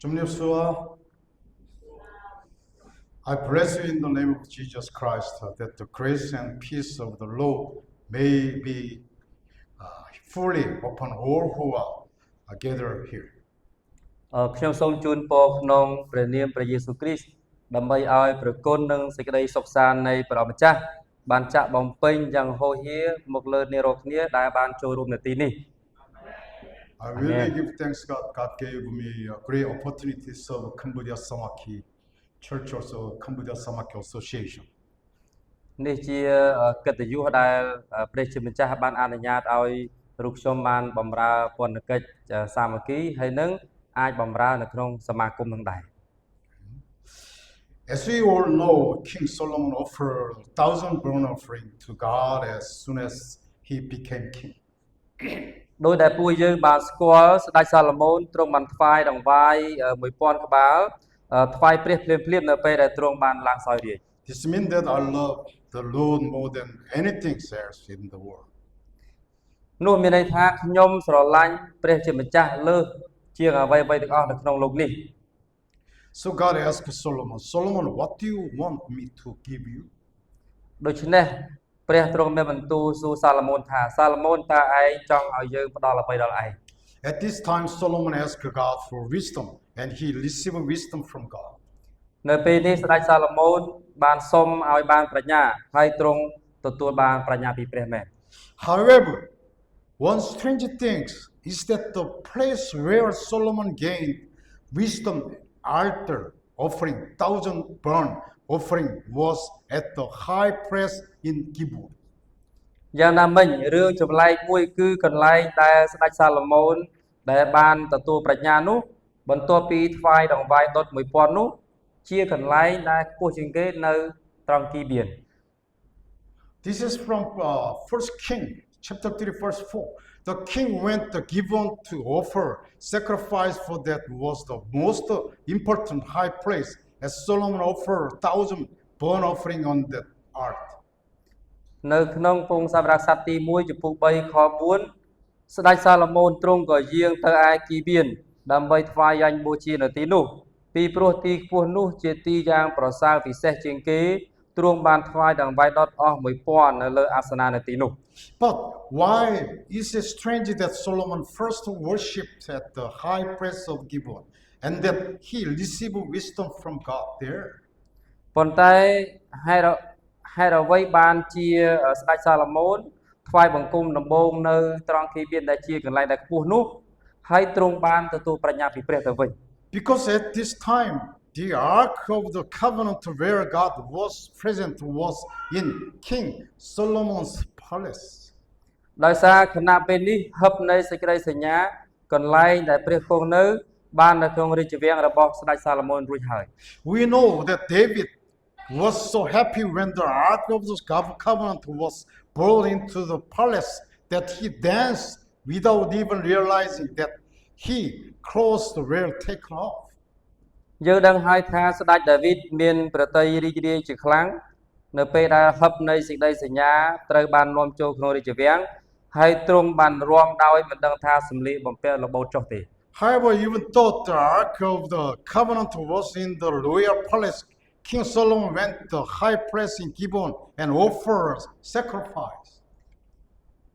Zum Yeshua, I bless you in the name of Jesus Christ that the grace and peace of the Lord may be fully upon all who are gathered here. ខ្ញុំសូមជូនពរក្នុងព្រះនាមព្រះយេស៊ូវគ្រីស្ទដើម្បីឲ្យព្រះគុណនិងសេចក្តីសុខសាន្តនៃព្រះម្ចាស់បានចាក់បំពេញយ៉ាងហូរហៀរមកលើអ្នករាល់គ្នាដែលបានចូលរួមនៅទីនេះ I really give thanks God gave me a great opportunity to serve Cambodia Samaki Church, also Cambodia Samaki Association. នេះជាកិត្តិយសដែលព្រះជាម្ចាស់បានអនុញ្ញាតឲ្យរូបខ្ញុំបានបម្រើពន្ធកិច្ចសាមគ្គីហើយនឹងអាចបម្រើនៅក្នុងសមាគមនឹងដែរ As we all know, King Solomon offered 1,000 burnt offering to God as soon as he became king. ដោយដែលពួកយើងបានស្គាល់ស្ដេចសាឡូមោនទ្រង់បានថ្វាយដង្វាយ 1000 ក្បាលថ្វាយព្រះភ្លាមៗនៅពេលដែលទ្រង់បានឡើងសោយរាជ្យ This means that I love the Lord more than anything else in the world. នោះមានន័យថាខ្ញុំស្រឡាញ់ព្រះជាម្ចាស់លើសជាងអ្វីៗទាំងអស់នៅក្នុងโลกនេះ So God asked Solomon, what do you want me to give you? ដូច្នេះព្រះទ្រង់មានបន្ទូលសួរសាឡូមោនថាសាឡូមោនតើឯងចង់ឲ្យយើងផ្ដល់អ្វីដល់ឯង At this time, Solomon asked God for wisdom, and he received wisdom from God. នៅពេលនេះស្ដេចសាឡូមោនបានសុំឲ្យបានប្រាជ្ញាហើយទ្រង់ទទួលបានប្រាជ្ញាពីព្រះមែន However, one strange thing is that the place where Solomon gained wisdom, altar offering, 1,000 burnt offering, was at the high place in Gibeon. យ៉ាងណាមិញរឿងចម្លែកមួយគឺកន្លែងដែលស្ដេចសាឡូមោនដែលបានទទួលប្រាជ្ញានោះបន្ទាប់ពីថ្វាយដង្វាយដុត 1000 នោះជាកន្លែងដែលខ្ពស់ជាងគេនៅត្រង់គីបៀន This is from 1 King, chapter 3, verse 4. The king went to Gibeon to offer sacrifice, for that was the most important high place, as Solomon offered 1,000 burnt offering on that altar. នៅក្នុងពងសម្រាប់សត្វទី1ចំពុក3ខ4ស្ដេចសាឡូមោនទ្រង់ក៏យាងទៅឯគីបៀនដើម្បីថ្វាយយ៉ាញ់បូជានៅទីនោះពីព្រោះទីខ្ពស់នោះជាទីយ៉ាងប្រសើរពិសេសជាងគេទ្រង់បានថ្វាយដង្វាយដុតអស់ 1000 នៅលើអាសនៈនៅទីនោះ But why is it strange that Solomon first worshipped at the high place of Gibeon, and that he received wisdom from God there? ប៉ុន្តែហេតុអ្វីបានជាស្ដេចសាឡូមោនថ្វាយបង្គំដំបូងនៅត្រង់គីបៀនដែលជាកន្លែងដែលខ្ពស់នោះហើយទ្រង់បានទទួលប្រាជ្ញាពីព្រះទៅវិញ Because at this time, the Ark of the Covenant where God was present was in King Solomon's palace. ដោយសារគណៈពេលនេះហឹបនៃសេចក្តីសញ្ញាកន្លែងដែលព្រះគង់នៅបាននៅក្នុងរាជវាំងរបស់ស្ដេចសាឡូមោនរួចហើយ We know that David was so happy when the Ark of the Covenant was brought into the palace that he danced without even realizing that his clothes were taken off. យើងដឹងហើយថាស្ដេចដាវីតមានប្រតិយរីករាយជាខ្លាំងនៅពេលដែលហឹបនៃសេចក្តីសញ្ញាត្រូវបាននាំចូលក្នុងរាជវាំងហើយទ្រង់បានរាំដោយមិនដឹងថាសម្លៀកបំពាក់របូតចុះទេ However, even though the Ark of the Covenant was in the royal palace, King Solomon went to the high place in Gibeon and offered sacrifice.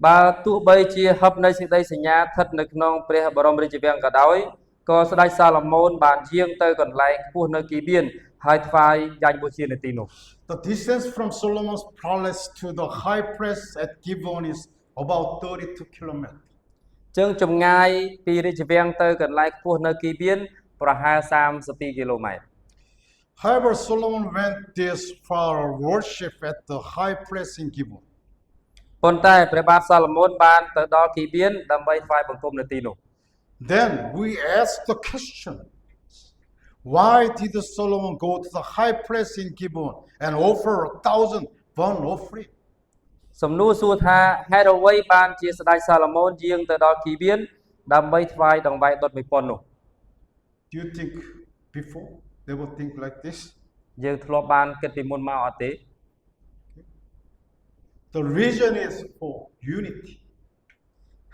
បើទោះបីជាហឹបនៃសេចក្តីសញ្ញាស្ថិតនៅក្នុងព្រះបរមរាជវាំងក៏ដោយក៏ស្ដេចសាឡូមោនបានយាងទៅកន្លែងខ្ពស់នៅគីបៀនហើយថ្វាយយ៉ាញ់បូជានៅទីនោះ The distance from Solomon's palace to the high place at Gibeon is about 32 kilometers. ចឹងចម្ងាយពីរាជវាំងទៅកន្លែងខ្ពស់នៅគីបៀនប្រហែល32 គីឡូម៉ែត្រ However, Solomon went this far worship at the high place in Gibeon. ប៉ុន្តែព្រះបាទសាឡូមោនបានទៅដល់គីបៀនដើម្បីថ្វាយបង្គំនៅទីនោះ Then we ask the question, why did Solomon go to the high place in Gibeon and offer 1,000 burnt offering? សំណួរសួរថាហេតុអ្វីបានជាស្ដេចសាឡូមោនយាងទៅដល់គីបៀនដើម្បីថ្វាយដង្វាយដុត 1000 នោះ Do you think before they would think like this? យើងធ្លាប់បានគិតពីមុនមកអត់ទេ The reason is for unity.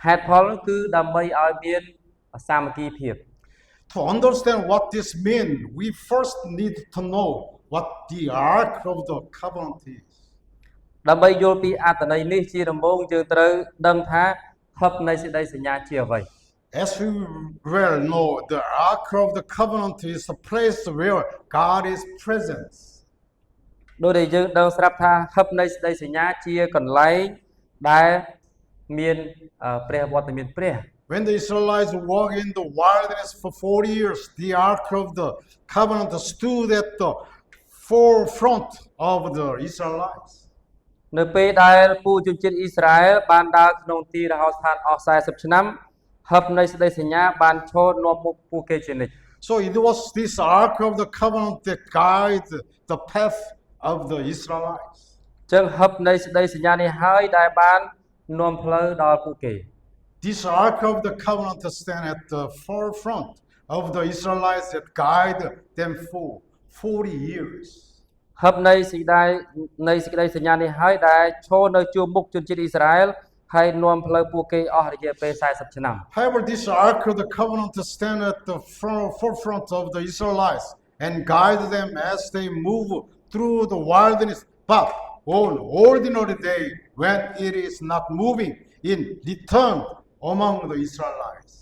ហេតុផលគឺដើម្បីឲ្យមានសាមគ្គីភាព To understand what this means, we first need to know what the Ark of the Covenant is. ដើម្បីយល់ពីអត្ថន័យនេះជាដំបូងយើងត្រូវដឹងថាហឹបនៃសេចក្តីសញ្ញាជាអ្វី As we well know, the Ark of the Covenant is a place where God is present. ដោយដែលយើងដឹងស្រាប់ថាហឹបនៃសេចក្តីសញ្ញាជាកន្លែងដែលមានព្រះវត្តមានព្រះ When the Israelites walked in the wilderness for 40 years, the Ark of the Covenant stood at the forefront of the Israelites. នៅពេលដែលពួកជនជាតិអ៊ីស្រាអែលបានដើរក្នុងទីរហោស្ថានអស់40ឆ្នាំហឹបនៃសេចក្តីសញ្ញាបានឈរនាំមុខពួកគេជានិច្ច So it was this Ark of the Covenant that guided the path of the Israelites. ចឹងហឹបនៃសេចក្តីសញ្ញានេះហើយដែលបាននាំផ្លូវដល់ពួកគេ This Ark of the Covenant stand at the forefront of the Israelites that guided them for 40 years. ហឹបនៃសេចក្តីសញ្ញានេះហើយដែលឈរនៅជួរមុខជនជាតិអ៊ីស្រាអែលហើយនាំផ្លូវពួកគេអស់រយៈពេល40ឆ្នាំ However, this Ark of the Covenant stand at the forefront of the Israelites and guide them as they move through the wilderness. But on ordinary day, when it is not moving in return among the Israelites.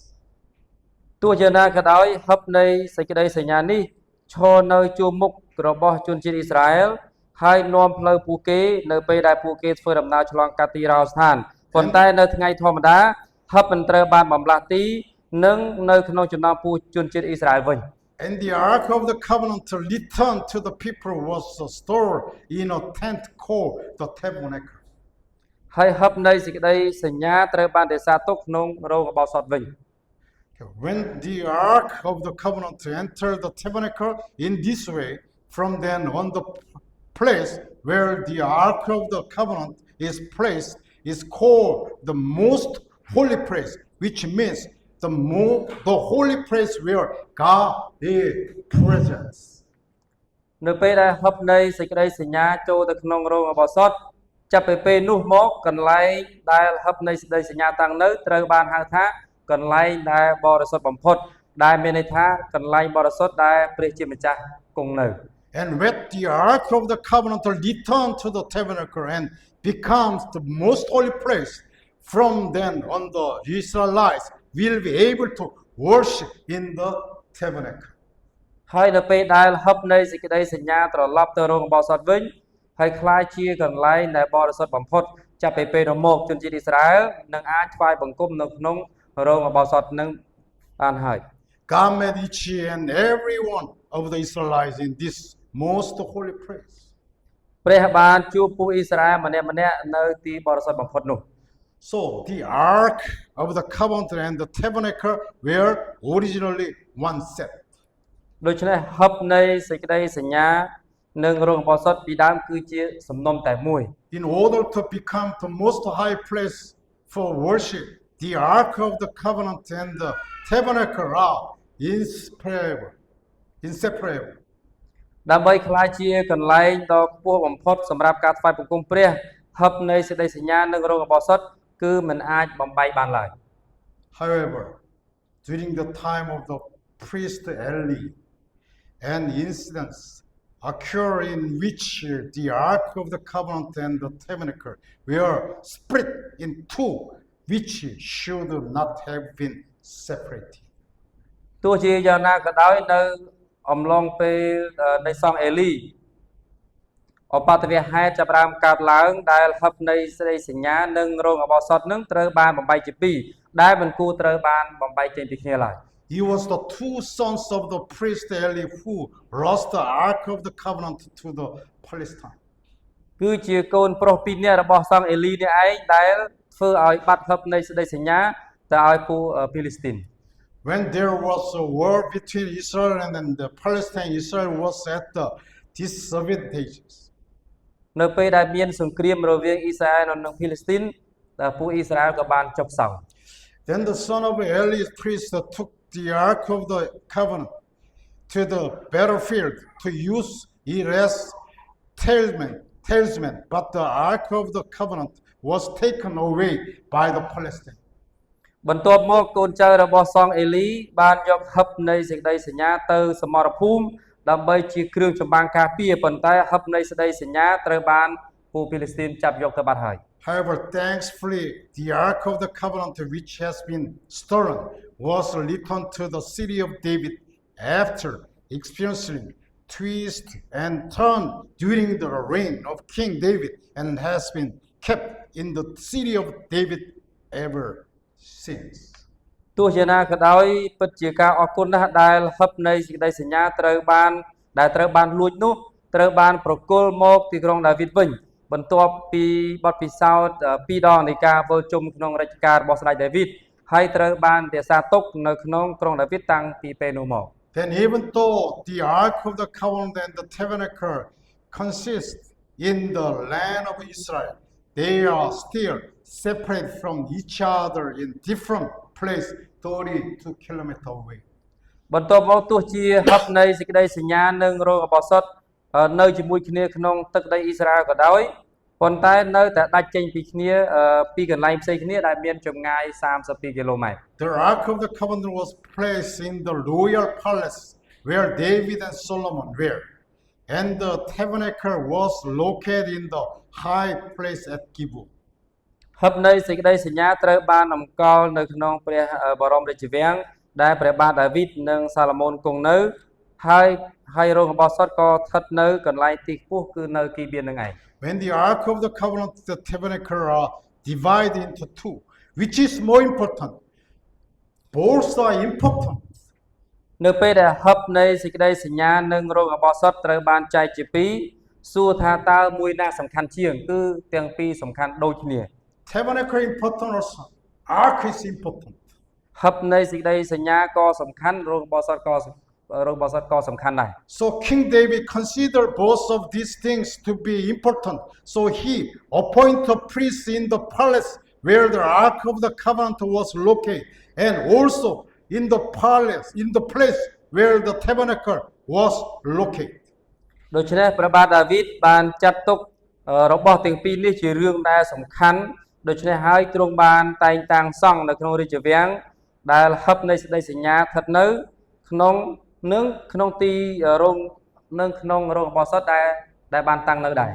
ទោះយ៉ាងណាក៏ដោយហឹបនៃសេចក្តីសញ្ញានេះឈរនៅជួរមុខរបស់ជនជាតិអ៊ីស្រាអែលហើយនាំផ្លូវពួកគេនៅពេលដែលពួកគេធ្វើដំណើរឆ្លងកាត់ទីរហោស្ថានប៉ុន្តែនៅថ្ងៃធម្មតាហឹបមិនត្រូវបានបំលាស់ទីនិងនៅក្នុងចំណោមពួកជនជាតិអ៊ីស្រាអែលវិញ And the Ark of the Covenant returned to the people was stored in a tent called the tabernacle. ហើយហឹបនៃសេចក្តីសញ្ញាត្រូវបានរក្សាទុកក្នុងរោងរបស់សតវិញ When the Ark of the Covenant entered the tabernacle in this way, from then on the place where the Ark of the Covenant is placed is called the most holy place, which means the holy place where God is present. នៅពេលដែលហឹបនៃសេចក្តីសញ្ញាចូលទៅក្នុងរោងរបស់សតចាប់ពីពេលនោះមកកន្លែងដែលហឹបនៃសេចក្តីសញ្ញាតាំងនៅត្រូវបានហៅថាកន្លែងដែលបរិសុទ្ធបំផុតដែលមានន័យថាកន្លែងបរិសុទ្ធដែលព្រះជាម្ចាស់គង់នៅ And when the Ark of the Covenant returned to the tabernacle and becomes the most holy place, from then on the Israelites will be able to worship in the tabernacle. ហើយនៅពេលដែលហឹបនៃសេចក្តីសញ្ញាត្រឡប់ទៅរោងរបស់សតវិញហើយคล้ายជាកន្លែងដែលបរិសុទ្ធបំផុតចាប់ពីពេលនោះមកជនជាតិអ៊ីស្រាអែលនឹងអាចថ្វាយបង្គំនៅក្នុងរោងរបស់សតនឹងបានហើយ God made each and every one of the Israelites in this most holy place. ព្រះបានជួបពួកអ៊ីស្រាអែលម្នាក់ៗនៅទីបរិសុទ្ធបំផុតនោះ So the Ark of the Covenant and the tabernacle were originally one set. ដូច្នេះហឹបនៃសេចក្តីសញ្ញានិងរោងរបស់សតពីដើមគឺជាសំណុំតែមួយ In order to become the most high place for worship, the Ark of the Covenant and the tabernacle are inseparable. ដើម្បីคล้ายជាកន្លែងដ៏ខ្ពស់បំផុតសម្រាប់ការថ្វាយបង្គំព្រះហឹបនៃសេចក្តីសញ្ញានិងរោងរបស់សតគឺមិនអាចបំបែកបានឡើយ However, during the time of the priest Eli, an incident occurred in which the Ark of the Covenant and the tabernacle were split in two, which should not have been separated. ទោះជាយ៉ាងណាក៏ដោយនៅអំឡុងពេលនៃសង្ឃអេលីឧបទ្ទវហេតុចាប់ផ្ដើមកើតឡើងដែលហឹបនៃសេចក្តីសញ្ញានិងរោងរបស់សតនឹងត្រូវបានបំបែកជាពីរដែលមិនគួរត្រូវបានបំបែកចេញពីគ្នាឡើយ He was the two sons of the priest Eli who lost the Ark of the Covenant to the Palestine. គឺជាកូនប្រុសពីរនាក់របស់សង្ឃអេលីនេះឯងដែលធ្វើឲ្យបាត់ហឹបនៃសេចក្តីសញ្ញាទៅឲ្យពួកពីលីស្ទីន When there was a war between Israel and the Palestine, Israel was at the disadvantages. នៅពេលដែលមានសង្គ្រាមរវាងអ៊ីស្រាអែលនិងពីលីស្ទីនពួកអ៊ីស្រាអែលក៏បានចុះសោក Then the son of Eli priest took the Ark of the Covenant to the battlefield to use it as talisman, but the Ark of the Covenant was taken away by the Palestine. បន្ទាប់មកកូនចៅរបស់សង្ឃអេលីបានយកហឹបនៃសេចក្តីសញ្ញាទៅសមរភូមិដើម្បីជាគ្រឿងចម្បាំងការពារប៉ុន្តែហឹបនៃសេចក្តីសញ្ញាត្រូវបានពួកហ្វីលីស្ទីនចាប់យកទៅបាត់ហើយ However, thankfully, the Ark of the Covenant, which has been stolen, was returned to the city of David after experiencing twist and turn during the reign of King David, and has been kept in the city of David ever since. ទោះជាណាក៏ដោយពិតជាការអរគុណណាស់ដែលហឹបនៃសេចក្តីសញ្ញាត្រូវបានលួចនោះត្រូវបានប្រគល់មកទីក្រុងដាវីតវិញបន្ទាប់ពីបទពិសោធន៍2ដងនៃការវិលជុំក្នុងរជ្ជកាលរបស់ស្ដេចដាវីតហើយត្រូវបានរក្សាទុកនៅក្នុងក្រុងដាវីតតាំងពីពេលនោះមក Then even though the Ark of the Covenant and the Tabernacle consist in the land of Israel, they are still separate from each other in different places 32 kilometers away. បន្ទាប់មកទោះជាហឹបនៃសេចក្តីសញ្ញានិងរោងឧបោសថនៅជាមួយគ្នាក្នុងទឹកដីអ៊ីស្រាអែលក៏ដោយប៉ុន្តែនៅតែដាច់ចេញពីគ្នាពីកន្លែងផ្សេងគ្នាដែលមានចម្ងាយ32គីឡូម៉ែត្រ The Ark of the Covenant was placed in the royal palace where David and Solomon were, and the tabernacle was located in the high place at Gibeon. ហឹបនៃសេចក្តីសញ្ញាត្រូវបានតម្កល់នៅក្នុងព្រះបរមរាជវាំងដែលព្រះបាទដាវីតនិងសាឡូមោនគង់នៅហើយរោងឧបោសថក៏ស្ថិតនៅកន្លែងទីខ្ពស់គឺនៅគីបៀននឹងឯង When the Ark of the Covenant and the tabernacle are divided into two, which is more important? Both are important. នៅពេលដែលហឹបនៃសេចក្តីសញ្ញានិងរោងឧបោសថត្រូវបានចែកជាពីរសួរថាតើមួយណាសំខាន់ជាងគឺទាំងពីរសំខាន់ដូចគ្នា Tabernacle important also. Ark is important. ហឹបនៃសេចក្តីសញ្ញាក៏សំខាន់រោងឧបោសថក៏សំខាន់ដែរ So King David considered both of these things to be important. So he appointed priests in the palace where the Ark of the Covenant was located, and also in the place where the tabernacle was located. ដូច្នេះព្រះបាទដាវីតបានចាត់ទុករបស់ទាំងពីរនេះជារឿងដែលសំខាន់ដូច្នេះហើយទ្រង់បានតែងតាំងសង់នៅក្នុងរាជវាំងដែលហឹបនៃសេចក្តីសញ្ញាស្ថិតនៅក្នុងទីរោងនិងក្នុងរោងឧបោសថដែលបានតាំងនៅដែរ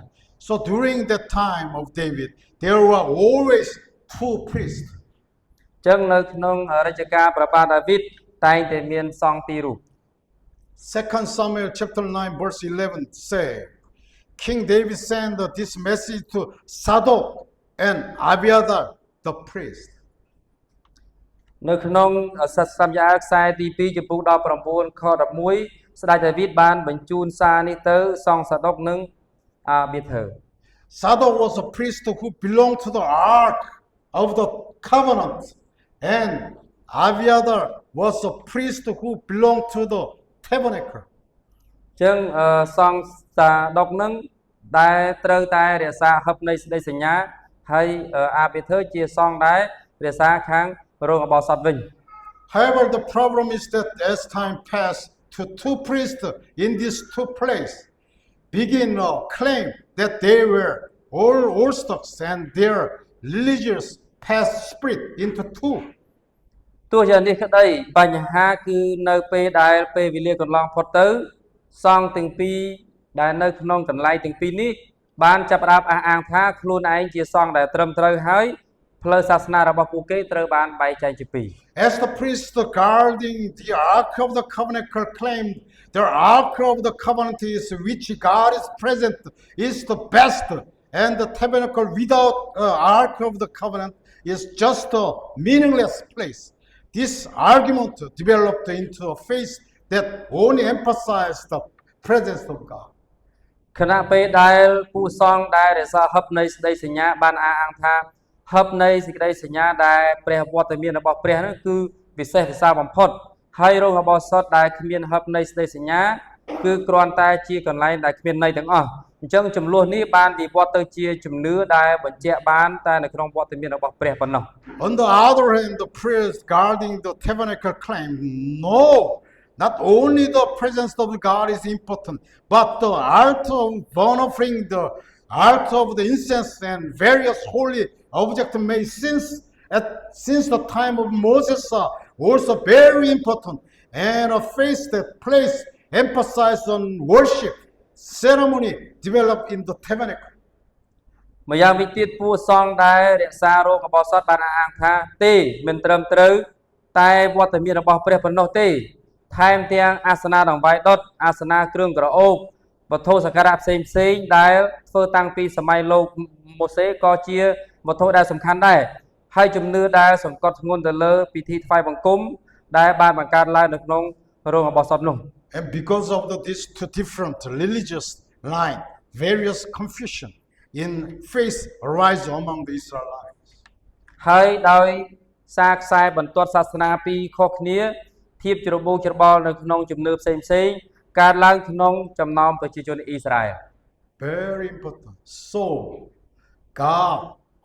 So during the time of David, there were always two priests. អញ្ចឹងនៅក្នុងរជ្ជកាលព្រះបាទដាវីតតែងតែមានសង្ឃពីររូប 2 Samuel chapter 9 verse 11 say, King David sent this message to Zadok and Abiathar the priest. នៅក្នុងសាមយ៉ាលខ្សែទី2ចំពុក19ខ11ស្ដេចដាវីតបានបញ្ជូនសារនេះទៅសង្ឃសាដុកនិងអាប៊ីធើ Zadok was a priest who belonged to the Ark of the Covenant, and Abiathar was a priest who belonged to the tabernacle. អញ្ចឹងសង្ឃសាដុកនឹងដែលត្រូវតែរក្សាហឹបនៃសេចក្តីសញ្ញាហើយអាប៊ីធើជាសង្ឃដែលរក្សាខាងរោងឧបោសថវិញ However, the problem is that as time passed, two priests in these two places begin to claim that they were all Orthodox and their religious path split into two. ទោះយ៉ាងនេះក្តីបញ្ហាគឺនៅពេលដែលពេលវេលាកន្លងផុតទៅសង្ឃទាំងពីរដែលនៅក្នុងកន្លែងទាំងពីរនេះបានចាប់ផ្ដើមអះអាងថាខ្លួនឯងជាសង្ឃដែលត្រឹមត្រូវហើយផ្លូវសាសនារបស់ពួកគេត្រូវបានបែងចែកជាពីរ As the priests guarding the Ark of the Covenant claimed, the Ark of the Covenant is which God is present is the best, and the tabernacle without Ark of the Covenant is just a meaningless place. This argument developed into a faith that only emphasized the presence of God. ខណៈពេលដែលពួកសង្ឃដែលរក្សាហឹបនៃសេចក្តីសញ្ញាបានអះអាងថាហឹបនៃសេចក្តីសញ្ញាដែលព្រះវត្តមានរបស់ព្រះនោះគឺវិសេសវិសាលបំផុតហើយរោងឧបោសថដែលគ្មានហឹបនៃសេចក្តីសញ្ញាគឺគ្រាន់តែជាកន្លែងដែលគ្មានន័យទាំងអស់អញ្ចឹងចំនួននេះបានវិវត្តទៅជាជំនឿដែលបញ្ជាក់បានតែនៅក្នុងវត្តមានរបស់ព្រះប៉ុណ្ណោះ On the other hand, the priests guarding the tabernacle claimed, no, not only the presence of God is important, but the altar of burnt offering, the altar of the incense, and various holy objects made since since the time of Moses are also very important, and a faith that place emphasis on worship ceremony developed in the tabernacle. ម្យ៉ាងវិញទៀតពួកសង្ឃដែលរក្សារោគរបស់សតបានអះអាងថាទេមិនត្រឹមត្រូវតែវត្តមានរបស់ព្រះប៉ុណ្ណោះទេថែមទាំងអាសនៈដង្វាយដុតអាសនៈគ្រឿងក្រអូបវត្ថុសក្ការៈផ្សេងៗដែលធ្វើតាំងពីសម័យលោកម៉ូសេក៏ជាវត្ថុដែលសំខាន់ដែរហើយជំនឿដែលសង្កត់ធ្ងន់ទៅលើពិធីថ្វាយបង្គំដែលបានបង្កើតឡើងនៅក្នុងរោងរបស់សតនោះ And because of these two different religious line, various confusion in faith arise among the Israelites. ហើយដោយសារខ្សែបន្ទាត់សាសនាពីរខុសគ្នាភាពច្របូកច្របល់នៅក្នុងជំនឿផ្សេងៗកើតឡើងក្នុងចំណោមប្រជាជនអ៊ីស្រាអែល Very important. So, God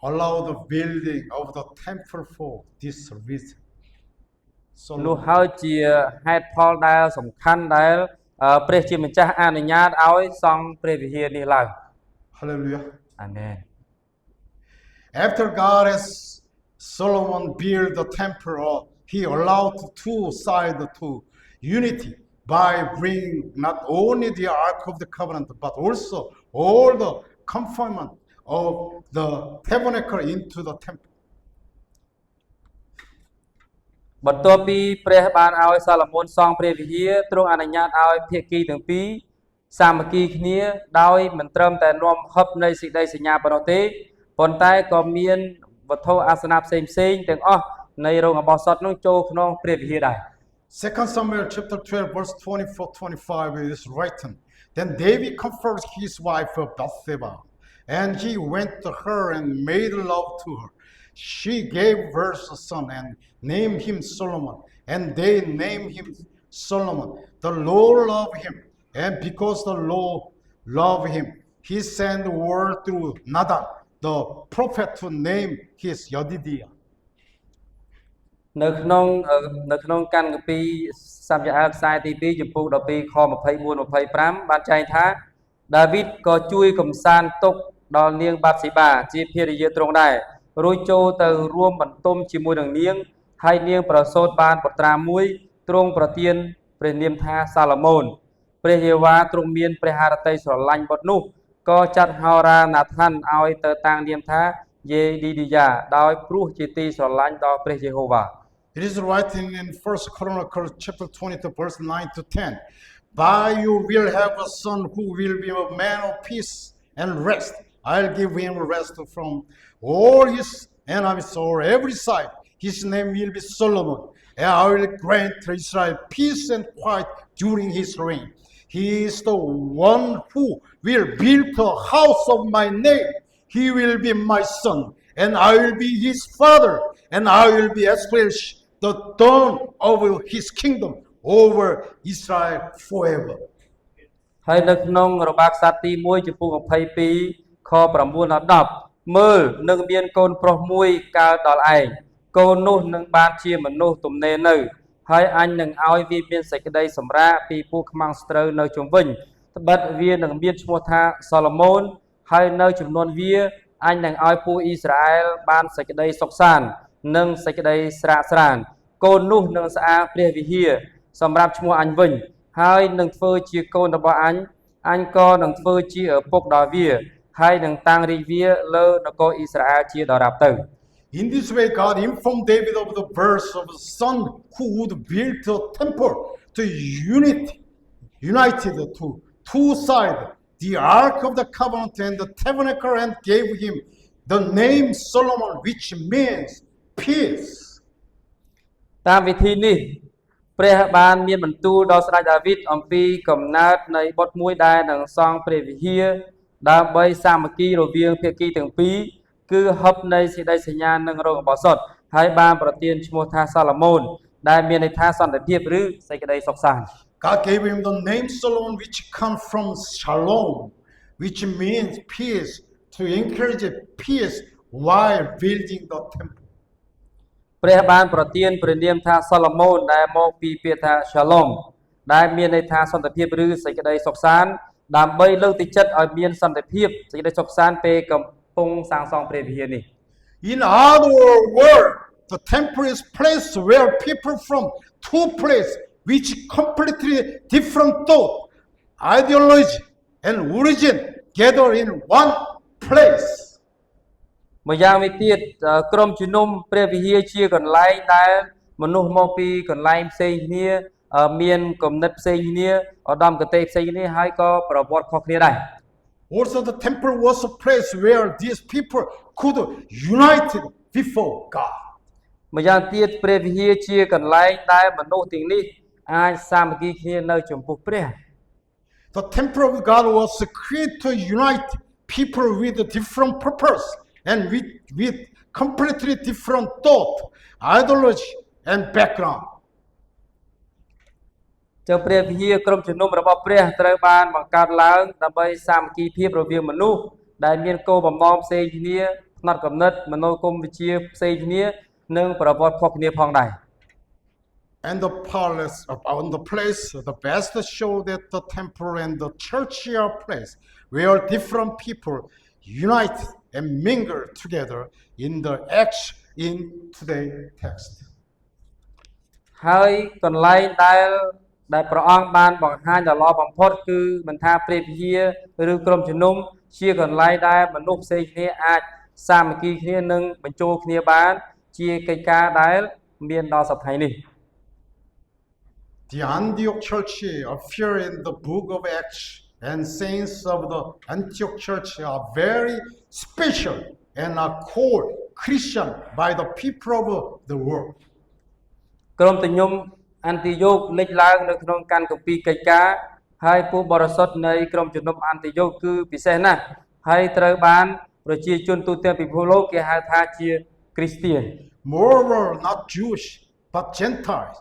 allowed the building of the temple for this reason. នោះ So, ហើយជាហេតុផលដែលសំខាន់ដែលព្រះជាម្ចាស់អនុញ្ញាតឲ្យសង់ព្រះវិហារនេះឡើង hallelujah. អាមែន After God has Solomon built the temple, he allowed two sides to unity by bringing not only the Ark of the Covenant, but also all the confinement of the tabernacle into the temple. បន្ទាប់ពីព្រះបានឲ្យសាឡូមោនសង់ព្រះវិហារទ្រង់អនុញ្ញាតឲ្យភាគីទាំងពីរសាមគ្គីគ្នាដោយមិនត្រឹមតែនាំហឹបនៃសេចក្តីសញ្ញាប៉ុណ្ណោះទេប៉ុន្តែក៏មានវត្ថុអាសនៈផ្សេងៗទាំងអស់នៃរោងរបស់សតនោះចូលក្នុងព្រះវិហារដែរ 2 Samuel chapter 12 verse 24-25 is written. Then David comforted his wife Bathsheba, and he went to her and made love to her. She gave birth a son and named him Solomon, and they named him Solomon. The Lord loved him, and because the Lord loved him, he sent word through Nathan, the prophet, to name his Yedidiah. នៅក្នុងកាន់កាពីសាមយ៉ាអែលខ្សែទី2ចំពោះ12ខ24 25បានចែងថាដាវីតក៏ជួយកំសាន្តទុកដល់នាងបាតស៊ីបាជាភរិយាទ្រង់ដែររួចចូលទៅរួមបន្ទុំជាមួយនឹងនាងហើយនាងប្រសូតបានបុត្រាមួយទ្រង់ប្រទានព្រះនាមថាសាឡូមោនព្រះយេហូវ៉ាទ្រង់មានព្រះハរតីស្រឡាញ់បុត្រនោះក៏ចាត់ហោរាណាថានឲ្យទៅតាំងនាមថាយេឌីឌីយ៉ាដោយព្រោះជាទីស្រឡាញ់ដល់ព្រះយេហូវ៉ា It is written in 1 Chronicles chapter 22 verse 9 to 10. By you will have a son who will be a man of peace and rest. I'll give him rest from all his enemies or every side. His name will be Solomon. And I will grant to Israel peace and quiet during his reign. He is the one who will build the house of my name. He will be my son, and I will be his father, and I will be established the throne of his kingdom over Israel forever. ហើយនៅក្នុងរបាក្សត្រទី1ចំពោះ22ខ9ដល់10មើលនឹងមានកូនប្រុសមួយកើតដល់ឯងកូននោះនឹងបានជាមនុស្សទំនេរនៅហើយអញនឹងឲ្យវាមានសេចក្តីសម្រាកពីពួកខ្មាំងស្រូវនៅជុំវិញត្បិតវានឹងមានឈ្មោះថាសាឡូមោនហើយនៅចំនួនវាអញនឹងឲ្យពួកអ៊ីស្រាអែលបានសេចក្តីសុខសាន្តនិងសេចក្តីស្រាកស្រានកូននោះនឹងស្អាតព្រះវិហារសម្រាប់ឈ្មោះអញវិញហើយនឹងធ្វើជាកូនរបស់អញក៏នឹងធ្វើជាឪពុកដល់វាហើយនឹងតាំងរាជវាលើនគរអ៊ីស្រាអែលជាដរាបទៅ In this way, God informed David of the birth of a son who would build a temple to unite the two sides, the Ark of the Covenant and the tabernacle, and gave him the name Solomon, which means peace. តាមវិធីនេះព្រះបានមានបន្ទូលដល់ស្ដេចដាវីតអំពីកំណើតនៃបុត្រមួយដែលនឹងសង់ព្រះវិហារដើម្បីសាមគ្គីរវាងភាគីទាំងពីរគឺហឹបនៃសេចក្តីសញ្ញានឹងរោងរបស់សុទ្ធហើយបានប្រទានឈ្មោះថាសាឡូមោនដែលមានន័យថាសន្តិភាពឬសេចក្តីសុខសាន្ត God gave him the name Solomon, which comes from Shalom, which means peace, to encourage peace while building the temple. ព្រះបានប្រទានព្រះនាមថាសាឡូមោនដែលមកពីពាក្យថា Shalom ដែលមានន័យថាសន្តិភាពឬសេចក្តីសុខសាន្តដើម្បីលើកទឹកចិត្តឲ្យមានសន្តិភាពសេចក្តីសុខសាន្តពេលកំពុងសាងសង់ព្រះវិហារនេះ In other words, the temple is place where people from two places which completely different thought, ideology, and origin gather in one place. ម្យ៉ាងវិញទៀតក្រុមជំនុំព្រះវិហារជាកន្លែងដែលមនុស្សមកពីកន្លែងផ្សេងគ្នាមានគំនិតផ្សេងគ្នាឧត្តមគតិផ្សេងគ្នាហើយក៏ប្រវត្តិខុសគ្នាដែរ Also, the temple was a place where these people could unite before God. ម្យ៉ាងទៀតព្រះវិហារជាកន្លែងដែលមនុស្សទាំងនេះអាចសាមគ្គីគ្នានៅចំពោះព្រះ The temple of God was created to unite people with a different purpose and with completely different thought, ideology, and background. ចុះព្រះវិហារក្រុមជំនុំរបស់ព្រះត្រូវបានបង្កើតឡើងដើម្បីសាមគ្គីភាពរវាងមនុស្សដែលមានគោលបំណងផ្សេងគ្នាផ្នត់គំនិតមនោគមវិជ្ជាផ្សេងគ្នានិងប្រវត្តិខុសគ្នាផងដែរ And the palace on the place, the best show that the temple and the church are place where different people unite and mingle together in the Acts in today's text. ហើយកន្លែងដែលព្រះអង្គបានបង្ហាញដ៏ល្អបំផុតគឺមិនថាព្រះវិហារឬក្រុមជំនុំជាកន្លែងដែលមនុស្សផ្សេងគ្នាអាចសាមគ្គីគ្នានិងបញ្ចូលគ្នាបានជាកិច្ចការដែលមានដល់សប្តាហ៍នេះ The Antioch church appear in the book of Acts, and saints of the Antioch church are very special and are called Christian by the people of the world. ក្រុមជំនុំអន្តិយោគលេចឡើងនៅក្នុងកាន់គម្ពីរកិច្ចការហើយពួកបរិសុទ្ធនៃក្រុមជំនុំអន្តិយោគគឺពិសេសណាស់ហើយត្រូវបានប្រជាជនទូទាំងពិភពលោកគេហៅថាជាគ្រីស្ទាន Moreover, not Jewish, but Gentiles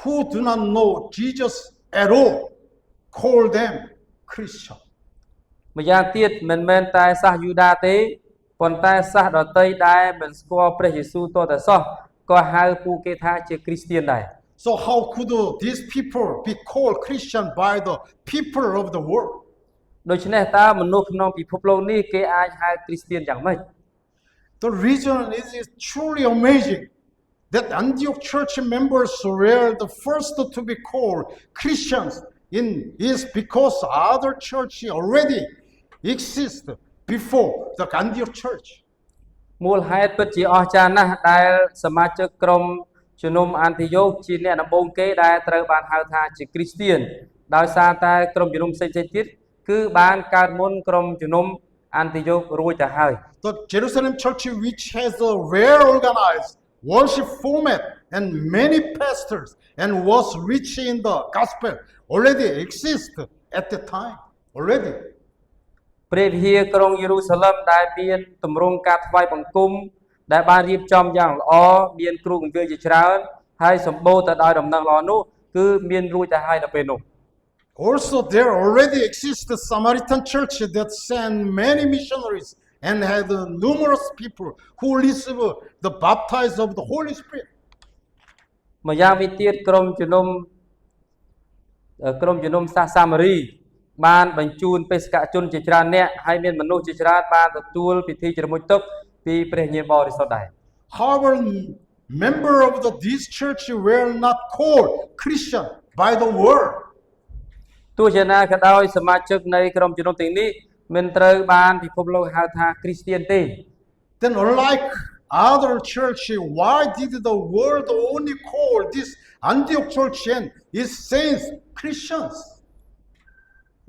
who do not know Jesus at all call them Christian. ម្យ៉ាងទៀតមិនមែនតែសាសយូដាទេប៉ុន្តែសាសដទៃដែលមិនស្គាល់ព្រះយេស៊ូវទាល់តែសោះក៏ហៅពួកគេថាជាគ្រីស្ទានដែរ So how could these people be called Christian by the people of the world? ដូច្នេះតើមនុស្សក្នុងពិភពលោកនេះគេអាចហៅគ្រីស្ទានយ៉ាងម៉េច The reason is truly amazing that Antioch church members were the first to be called Christians is because other church already exist before the Antioch church. មូលហេតុពិតជាអស្ចារ្យណាស់ដែលសមាជិកក្រុមជំនុំអន្តិយោគជាអ្នកដំបូងគេដែលត្រូវបានហៅថាជាគ្រីស្ទានដោយសារតែក្រុមជំនុំផ្សេងៗទៀតគឺបានកើតមុនក្រុមជំនុំអន្តិយោគរួចទៅហើយ The Jerusalem church, which has a well-organized worship format and many pastors and was rich in the gospel, already exists at the time. Already. ព្រះវិហារក្រុងយេរូសាឡិមដែលមានទម្រង់ការថ្វាយបង្គំដែលបានរៀបចំយ៉ាងល្អមានគ្រូគង្វាលជាច្រើនហើយសម្បូរទៅដោយដំណឹងល្អនោះគឺមានរួចទៅហើយនៅពេលនោះ Also, there already exists the Samaritan church that sent many missionaries and had numerous people who receive the baptism of the Holy Spirit. ម្យ៉ាងវិញទៀតក្រុមជំនុំសាសសាមារីបានបញ្ជូនបេសកជនជាច្រើនអ្នកហើយមានមនុស្សជាច្រើនបានទទួលពិធីជ្រមុជទឹកពីព្រះញាណបរិសុទ្ធដែរ However, members of this church were not called Christian by the world. ទោះជាណាក៏ដោយសមាជិកនៃក្រុមជំនុំទាំងនេះមិនត្រូវបានពិភពលោកហៅថាគ្រីស្ទានទេ Then unlike other church, why did the world only call this Antioch church and its saints Christians?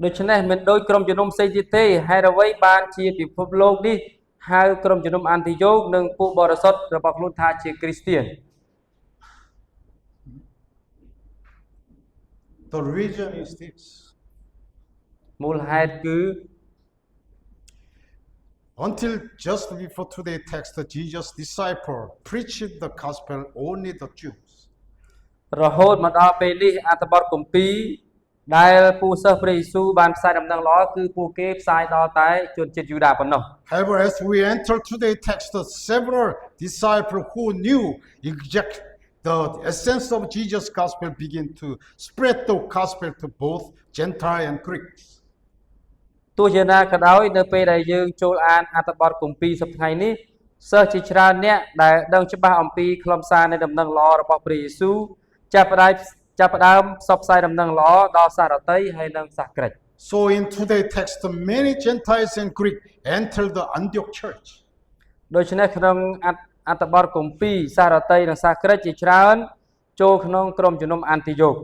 ដូច្នេះមិនដូចក្រុមជំនុំផ្សេងទៀតទេហេតុអ្វីបានជាពិភពលោកនេះហៅក្រុមជំនុំអន្តិយោគនិងពួកបរិសុទ្ធរបស់ខ្លួនថាជាគ្រីស្ទាន The reason is this. មូលហេតុគឺ Until just before today's text, Jesus' disciple preached the gospel only the Jews. រហូតមកដល់ពេលនេះអត្ថបទគម្ពីរដែលពួកសិស្សព្រះយេស៊ូវបានផ្សាយដំណឹងល្អគឺពួកគេផ្សាយដល់តែជនជាតិយូដាប៉ុណ្ណោះ However, as we enter today's text, several disciples who knew exact the essence of Jesus' gospel begin to spread the gospel to both Gentile and Greeks. ទោះជាណាក៏ដោយនៅពេលដែលយើងចូលអានអត្ថបទគម្ពីរសប្តាហ៍នេះ សិស្សជាច្រើនអ្នកដែលដឹងច្បាស់អំពីខ្លឹមសារនៃដំណឹងល្អរបស់ព្រះយេស៊ូវចាប់ផ្ដើមផ្សព្វផ្សាយដំណឹងល្អដល់សាសរតីហើយនិងសាសក្រិច So in today's text, many Gentiles and Greek entered the Antioch church. ដូច្នេះក្នុងអត្ថបទគម្ពីរសាសរតីនិងសាសក្រិចជាច្រើនចូលក្នុងក្រុមជំនុំអន្តិយោគ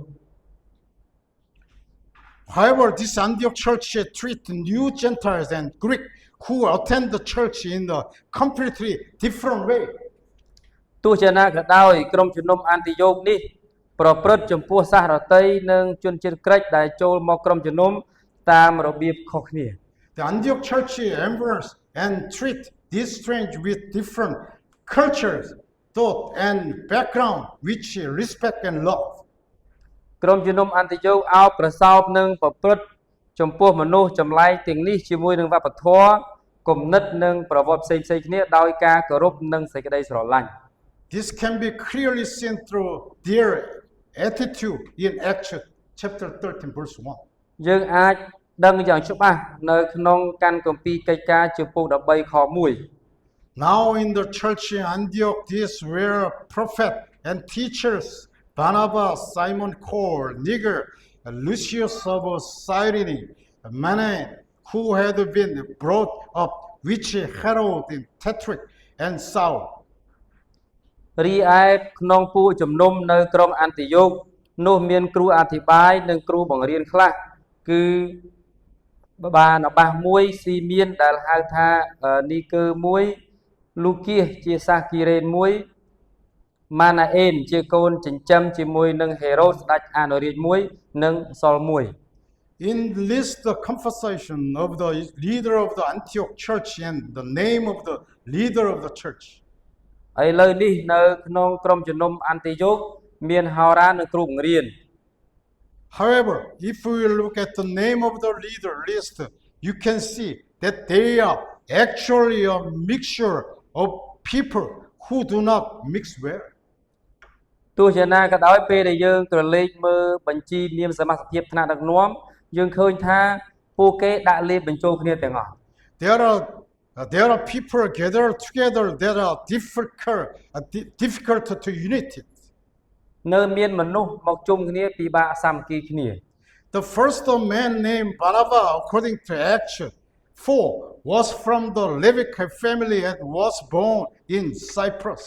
However, this Antioch church treat new Gentiles and Greek who attend the church in a completely different way. ទោះជាណាក៏ដោយក្រុមជំនុំអន្តិយោគនេះប្រព្រឹត្តចំពោះសាសរតីនិងជនជាតិក្រិចដែលចូលមកក្រុមជំនុំតាមរបៀបខុសគ្នា The Antioch church embrace and treat these strangers with different cultures, thought, and background, which respect and love. ក្រុមជំនុំអន្តិយោគអោបប្រសោបនិងប្រព្រឹត្តចំពោះមនុស្សចម្លែកទាំងនេះជាមួយនឹងវប្បធម៌គំនិតនិងប្រវត្តិផ្សេងៗគ្នាដោយការគោរពនិងសេចក្តីស្រឡាញ់ This can be clearly seen through their attitude in Acts chapter 13, verse 1. យើងអាចដឹងយ៉ាងច្បាស់នៅក្នុងកាន់គម្ពីរកិច្ចការជំពូក13ខ1 Now in the church in Antioch, these were prophets and teachers, Barnabas, Simon Cole, Niger, Lucius of Cyrene, Manaen, who had been brought up, which Herod in Tetric and Saul. រីឯក្នុងពួកជំនុំនៅក្រុងអន្តិយោគនោះមានគ្រូអធិបាយនិងគ្រូបង្រៀនខ្លះគឺបានបាសមួយស៊ីមៀនដែលហៅថានីកើមួយលូគៀសជាសាសគីរ៉េនមួយម៉ាណាអេនជាកូនចិញ្ចឹមជាមួយនឹងហេរ៉ូតស្ដេចអានូរាជមួយនិងសុលមួយ In list the conversation of the leader of the Antioch church and the name of the leader of the church. ឥឡូវនេះនៅក្នុងក្រុមជំនុំអន្តិយោគមានហោរានិងគ្រូបង្រៀន However, if we look at the name of the leader list, you can see that they are actually a mixture of people who do not mix well. ទោះជាណាក៏ដោយពេលដែលយើងក្រឡេកមើលបញ្ជីនាមសមាជិកភាពថ្នាក់ដឹកនាំយើងឃើញថាពួកគេដាក់លេខបញ្ចូលគ្នាទាំងអស់ There are people gathered together that are difficult to unite. នៅមានមនុស្សមកជុំគ្នាពិបាកសាមគ្គីគ្នា The first man named Barnabas, according to Acts 4, was from the Levitic family and was born in Cyprus.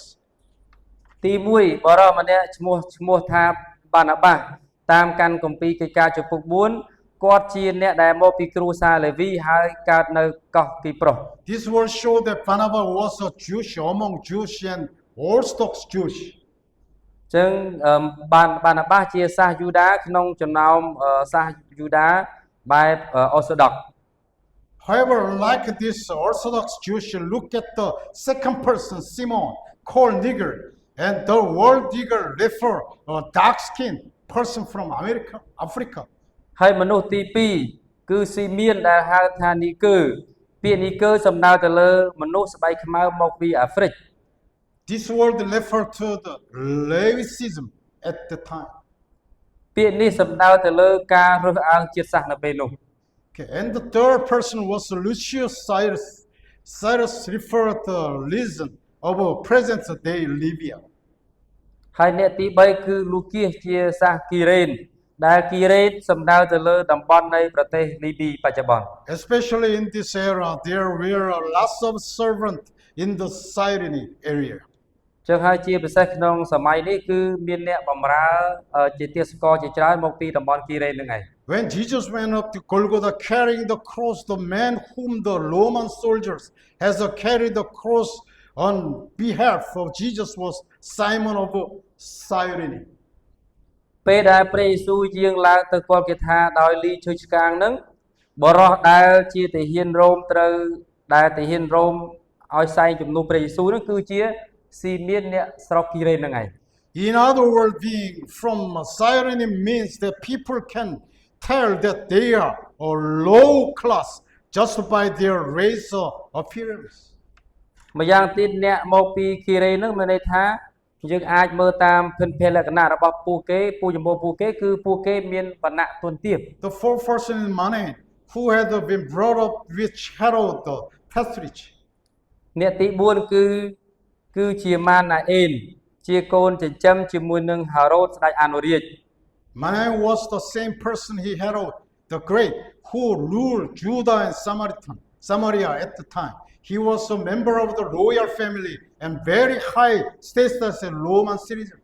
ទី1បរិសម្នាក់ឈ្មោះថាបាណាបាសតាមកាន់គម្ពីរកិច្ចការចំពុក4គាត់ជាអ្នកដែលមកពីគ្រួសារលេវីហើយកើតនៅកោះគីប្រុស This will show that Barnabas was a Jewish among Jews and Orthodox Jewish. ចឹងបាណាបាសជាសាសយូដាក្នុងចំណោមសាសយូដាបែបអូសូដុក However, like this Orthodox Jewish, look at the second person, Simon, called Niger, and the word Niger refer a dark-skinned person from Africa. ហើយមនុស្សទី2គឺស៊ីមៀនដែលហៅថានីកើពាក្យនីកើសំដៅទៅលើមនុស្សស្បែកខ្មៅមកពីអាហ្វ្រិក This word refer to the Levitism at the time. ពាក្យនេះសំដៅទៅលើការរើសអើងជាតិសាសន៍នៅពេលនោះ Okay, and the third person was Lucius Cyrus. Cyrus referred to the region of present-day Libya. ហើយអ្នកទី3គឺលូគៀសជាសាសគីរ៉េនដែលគីរ៉េនសំដៅទៅលើតំបន់នៃប្រទេសលីប៊ីបច្ចុប្បន្ន Especially in this era, there were lots of servants in the Cyrene area. ចឹងហើយជាពិសេសក្នុងសម័យនេះគឺមានអ្នកបម្រើជាទាសករជាច្រើនមកពីតំបន់គីរ៉េនហ្នឹងឯង When Jesus went up to Golgotha carrying the cross, the man whom the Roman soldiers has carried the cross on behalf of Jesus was Simon of Cyrene. ពេលដែលព្រះយេស៊ូវយាងឡើងទៅគាល់គេថាដោយលីឈើឆ្កាងហ្នឹងបរោះដែលជាទាហានរ៉ូមត្រូវដែលទាហានរ៉ូមឲ្យសែងជំនួសព្រះយេស៊ូវហ្នឹងគឺជាស៊ីមៀនអ្នកស្រុកគីរ៉េនហ្នឹងឯង In other words, being from Cyrene means that people can tell that they are a low class just by their race or appearance. ម្យ៉ាងទៀតអ្នកមកពីគីរ៉េនហ្នឹងមានន័យថាយើងអាចមើលតាមភិនភាលក្ខណៈរបស់ពួកគេពួកចំពោះពួកគេគឺពួកគេមានវណ្ណៈទុនទាប The fourth person is Manaen, who had been brought up with Herod the Tetrarch. អ្នកទី4គឺជាម៉ាណាអេនជាកូនចិញ្ចឹមជាមួយនឹងហារ៉ូតស្ដេចអនុរាជ Manaen was the same person he Herod the Great who ruled Judah and Samaria at the time. He was a member of the royal family and very high status as a Roman citizen.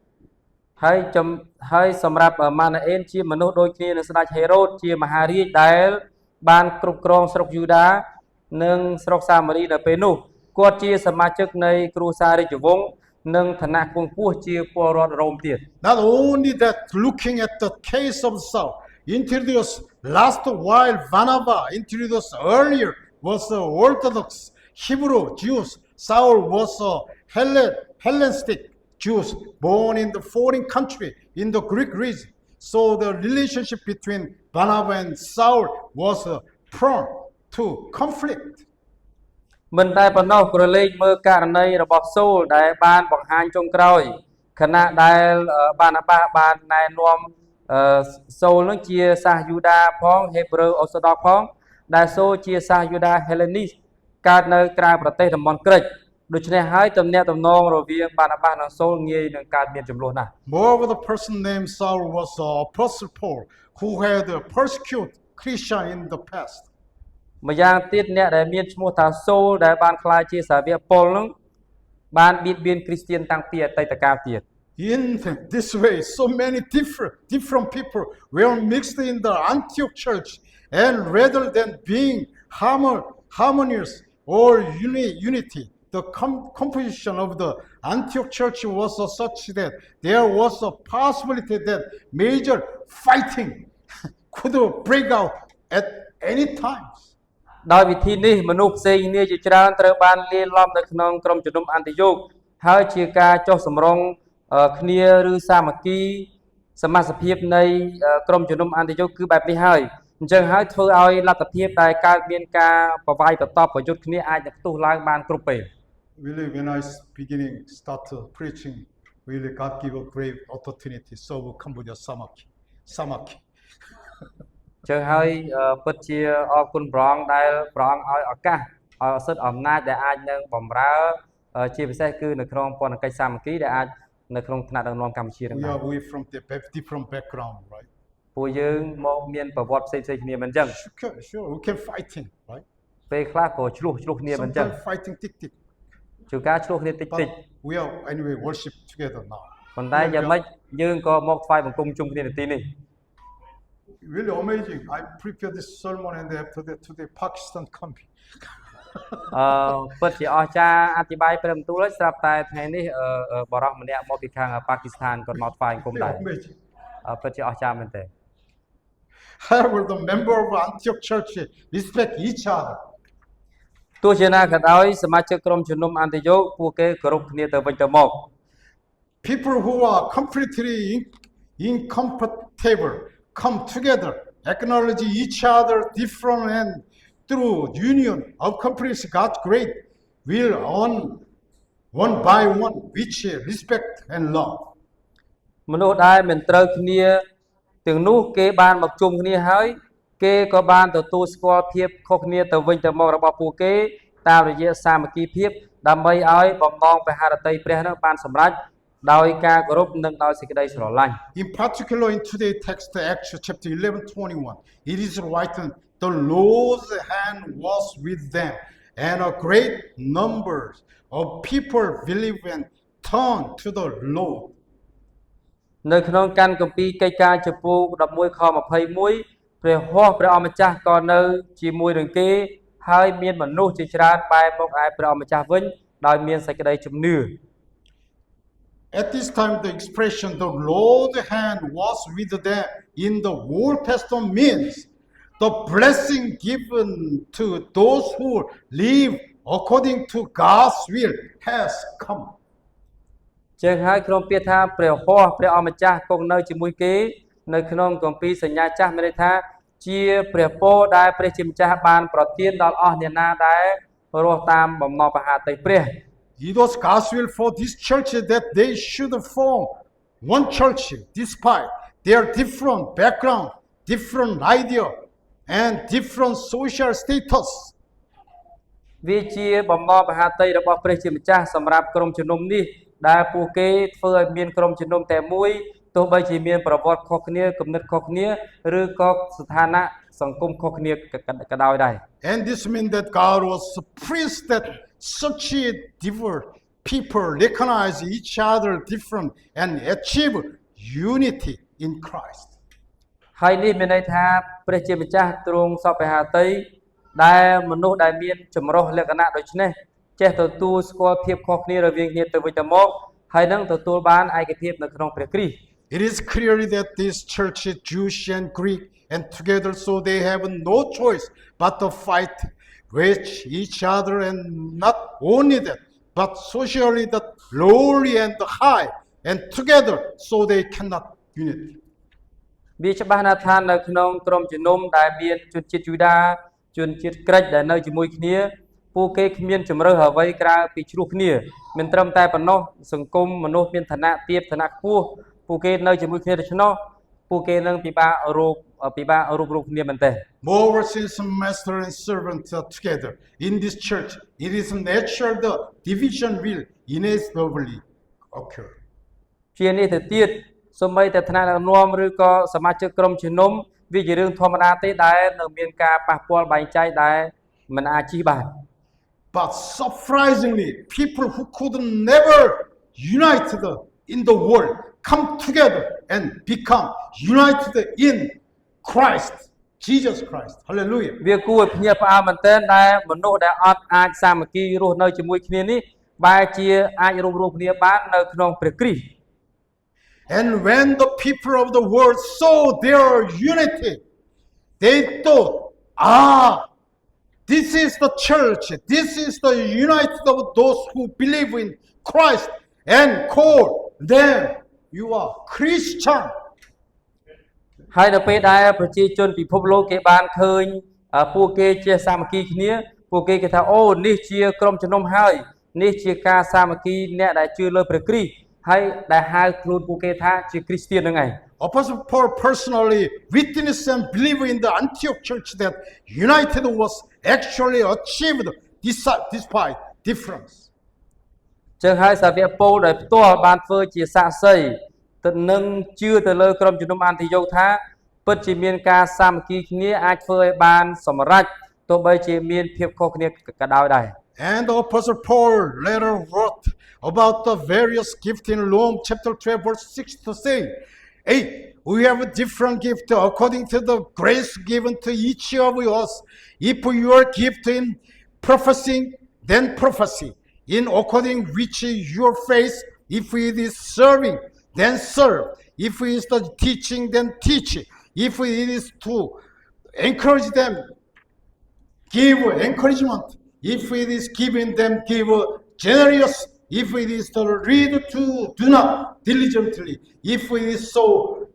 ហើយសម្រាប់ម៉ាណាអេនជាមនុស្សដូចគ្នានឹងស្ដេចហេរ៉ូតជាមហារាជដែលបានគ្រប់គ្រងស្រុកយូដានិងស្រុកសាមារីនៅពេលនោះគាត់ជាសមាជិកនៃគ្រួសាររាជវង្សនិងឋានៈខ្ពង់ខ្ពស់ជាពលរដ្ឋរ៉ូមទៀត Not only that, looking at the case of Saul, introduced last while Barnabas introduced earlier was the Orthodox Hebrew Jews. Saul was a Hellenistic Jews born in the foreign country in the Greek region. So the relationship between Barnabas and Saul was prone to conflict. មិនតែប៉ុណ្ណោះក្រឡេកមើលករណីរបស់សូលដែលបានបង្ហាញចុងក្រោយខណៈដែលបាណាបាបានណែនាំសូលនឹងជាសាសយូដាផងហេប្រឺអូសដកផងដែលសូលជាសាសយូដាហេលេនីសកើតនៅក្រៅប្រទេសតំបន់ក្រិចដូច្នេះហើយទំនាក់ទំនងរវាងបាណាបានិងសូលងាយនឹងកើតមានចំនួនណាស់ Moreover, the person named Saul was Apostle Paul who had persecuted Christians in the past. ម្យ៉ាងទៀតអ្នកដែលមានឈ្មោះថាសូលដែលបានក្លាយជាសាវកប៉ុលនឹងបានបៀតបៀនគ្រីស្ទានតាំងពីអតីតកាលទៀត In this way, so many different people were mixed in the Antioch church, and rather than being harmonious or unity, the composition of the Antioch church was such that there was a possibility that major fighting could break out at any time. ដោយវិធីនេះមនុស្សផ្សេងគ្នាជាច្រើនត្រូវបានលាយឡំនៅក្នុងក្រុមជំនុំអន្តយោគហើយជាការចុះសម្រុងគ្នាឬសាមគ្គីសមាជិកភាពនៃក្រុមជំនុំអន្តយោគគឺបែបនេះហើយអញ្ចឹងហើយធ្វើឲ្យលទ្ធភាពដែលកើតមានការប្រវាយប្រតបប្រយុទ្ធគ្នាអាចនឹងផ្ទុះឡើងបានគ្រប់ពេល Really, when I start preaching, really God give a great opportunity. So Cambodia Samaki. ចឹងហើយពិតជាអរគុណព្រះអង្គដែលព្រះអង្គឲ្យឱកាសឲ្យសិទ្ធិអំណាចដែលអាចនឹងបំរើជាពិសេសគឺនៅក្នុងពន្ធកិច្ចសាមគ្គីដែលអាចនៅក្នុងថ្នាក់ដឹកនាំកម្ពុជានឹងដែរ We from the different background, right? ពួកយើងមកមានប្រវត្តិផ្សេងៗគ្នាមិនអញ្ចឹង Sure, we can fighting, right? ពេលខ្លះក៏ឆ្លោះគ្នាមិនអញ្ចឹង Sometimes fighting tick. ជួនកាលឆ្លោះគ្នាតិច But we are anyway worship together now. ប៉ុន្តែយ៉ាងម៉េចយើងក៏មកថ្វាយបង្គំជុំគ្នានៅទីនេះ Really amazing. I prepared this sermon and after that today Pakistan coming. ពិតជាអស្ចារ្យអធិប្បាយព្រះបន្ទូលស្រាប់តែថ្ងៃនេះបរិសម្នាក់មកពីខាងប៉ាគីស្ថានគាត់មកថ្វាយបង្គំដែរ ពិតជាអស្ចារ្យមែនទេ However, the member of Antioch church respect each other. ទោះជាណាក៏ដោយសមាជិកក្រុមជំនុំអន្តយោគពួកគេគោរពគ្នាទៅវិញទៅមក People who are completely incompatible come together, acknowledge each other different and through union accomplish God's great will on one by one, which respect and love. មនុស្សដែលមិនត្រូវគ្នាទាំងនោះគេបានមកជុំគ្នាហើយគេក៏បានទទួលស្គាល់ភាពខុសគ្នាទៅវិញទៅមករបស់ពួកគេតាមរយៈសាមគ្គីភាពដើម្បីឲ្យបំណងព្រះハរតីព្រះនឹងបានសម្រេចដោយការគោរពនិងដោយសេចក្តីស្រឡាញ់ In particular in today's text, Acts chapter 11:21, it is written, the Lord's hand was with them, and a great number of people believed and turned to the Lord. នៅក្នុងកាន់គម្ពីរកិច្ចការចំពោះ11ខ21ព្រះហស្ថព្រះអម្ចាស់ក៏នៅជាមួយនឹងគេហើយមានមនុស្សជាច្រើនបែរមកឯព្រះអម្ចាស់វិញដោយមានសេចក្តីជំនឿ At this time, the expression the Lord's hand was with them in the Old Testament means the blessing given to those who live according to God's will has come. ចឹងហើយក្នុងពាក្យថាព្រះហស្ថព្រះអម្ចាស់គង់នៅជាមួយគេនៅក្នុងគម្ពីរសញ្ញាចាស់មានន័យថាជាព្រះពរដែលព្រះជាម្ចាស់បានប្រទានដល់អស់អ្នកណាដែលរស់តាមបំណងព្រះハរតីព្រះ It was God's will for this church that they should form one church despite their different background, different idea, and different social status. វាជាបំណងមហាតីរបស់ព្រះជាម្ចាស់សម្រាប់ក្រុមជំនុំនេះដែលពួកគេធ្វើឲ្យមានក្រុមជំនុំតែមួយទោះបីជាមានប្រវត្តិខុសគ្នាគំនិតខុសគ្នាឬក៏ស្ថានៈសង្គមខុសគ្នាក៏ដោយដែរ And this means that God was pleased that such a diverse people recognize each other different and achieve unity in Christ. ហើយនេះមានន័យថាព្រះជាម្ចាស់ទ្រង់សពហាតីដែលមនុស្សដែលមានចម្រុះលក្ខណៈដូចនេះចេះទទួលស្គាល់ភាពខុសគ្នារវាងគ្នាទៅវិញទៅមកហើយនឹងទទួលបានឯកភាពនៅក្នុងព្រះគ្រីស្ទ It is clearly that this church is Jewish and Greek and together so they have no choice but to fight with each other and not only that but socially the lowly and the high and together so they cannot unity. វាច្បាស់ណាស់ថានៅក្នុងក្រុមជំនុំដែលមានជនជាតិយូដាជនជាតិក្រិចដែលនៅជាមួយគ្នាពួកគេគ្មានជំរើសអ្វីក្រៅពីឆ្លោះគ្នាមិនត្រឹមតែប៉ុណ្ណោះសង្គមមនុស្សមានឋានៈទាបឋានៈខ្ពស់ពួកគេនៅជាមួយគ្នាដូច្នោះពួកគេនឹងពិបាករੂបគ្នាមែនទេ Moreover, since master and servant are together in this church, it is natural the division will inevitably occur. ជានេះទៅទៀតសូម្បីតែថ្នាក់ដឹកនាំឬក៏សមាជិកក្រុមជំនុំវាជារឿងធម្មតាទេដែលនឹងមានការប៉ះពាល់បែងចែកដែលមិនអាចជិះបាន But surprisingly, people who could never unite in the world come together and become united in Christ, Jesus Christ. Hallelujah. វាគួរឲ្យភ្ញាក់ផ្អើលមែនទែនដែលមនុស្សដែលអត់អាចសាមគ្គីរស់នៅជាមួយគ្នានេះបែរជាអាចរួមរស់គ្នាបាននៅក្នុងព្រះគ្រីស្ទ And when the people of the world saw their unity, they thought, this is the church, this is the united of those who believe in Christ and call them, you are Christian. ហើយនៅពេលដែលប្រជាជនពិភពលោកគេបានឃើញពួកគេជាសាមគ្គីគ្នាពួកគេគេថាអូនេះជាក្រុមជំនុំហើយនេះជាការសាមគ្គីអ្នកដែលជឿលើព្រះគ្រីស្ទហើយដែលហៅខ្លួនពួកគេថាជាគ្រីស្ទានហ្នឹងឯង Apostle Paul personally witnessed and believed in the Antioch church that united was actually achieved despite difference. ចឹងហើយសាវកប៉ូលដែលផ្ទាល់បានធ្វើជាសាក្សីទៅនឹងជឿទៅលើក្រុមជំនុំអន្តិយោគថាពិតជាមានការសាមគ្គីគ្នាអាចធ្វើឲ្យបានសម្រេចទោះបីជាមានភាពខុសគ្នាក៏ដោយដែរ And the Apostle Paul later wrote about the various gifts in Rome chapter 12 verse 6 to say, hey, we have a different gift according to the grace given to each of us. If your gift in prophesying, then prophecy. In according which your faith, if it is serving, then serve. If it is the teaching, then teach. If it is to encourage them, give encouragement. If it is giving them, give generous. If it is to read, to do not diligently. If it is so